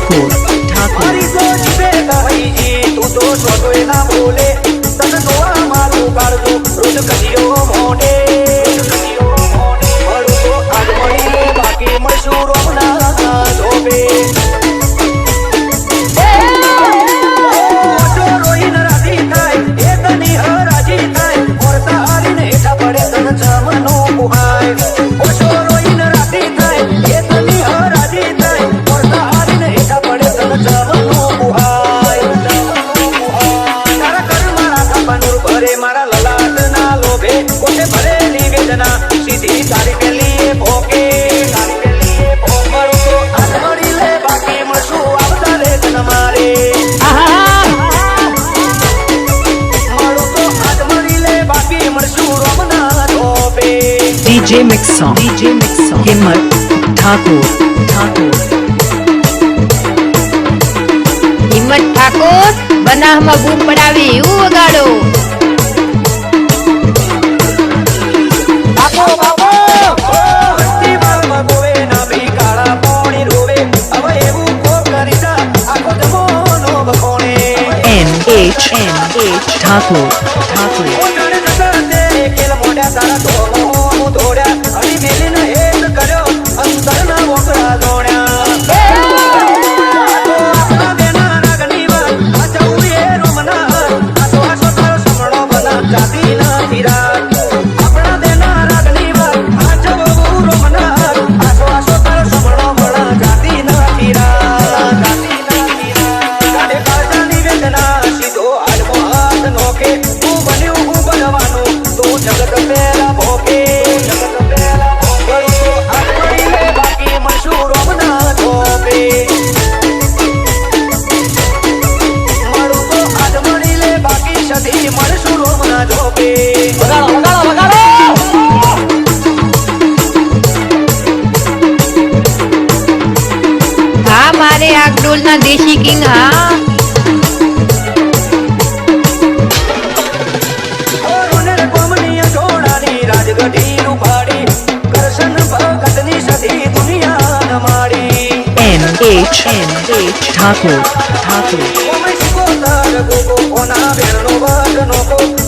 ઠાકોર મારી તો જીવે ગઈ જી તું તો છોટોય ના બોલે તન જોવા મારું કાળજો રોજ કજિયો મોઢે મારું તો આજ મળી બાકી મળશું રોમના ધોબે રોઈન રાજી થાય એ તની હરાજી થાય ઓરતા હારીને હેઠા પડે તન જમનો બુહાય ઓછો રોઈન રાજી થાય એ તની હરાજી થાય ઓરતા હારીને હેઠા પડે તન જમનો બુહાય તારા કર્મ રાખા પનુર ભરે મારા લલાટ ના લોભે કોઠે ભરેલી વેદના સીધી તારી પેલી ભોકે મારું તો હાથ મળી લે બાકી મળશું આવતા રે તન મારે DJ Mixon હિંમત ઠાકોર હિંમત ઠાકોર બનાહમાં બૂમ પડાવી એવું વગાડો ઠાકોર હા મારે આગડોલ ના દેશી કિંગ હા ઠાકોર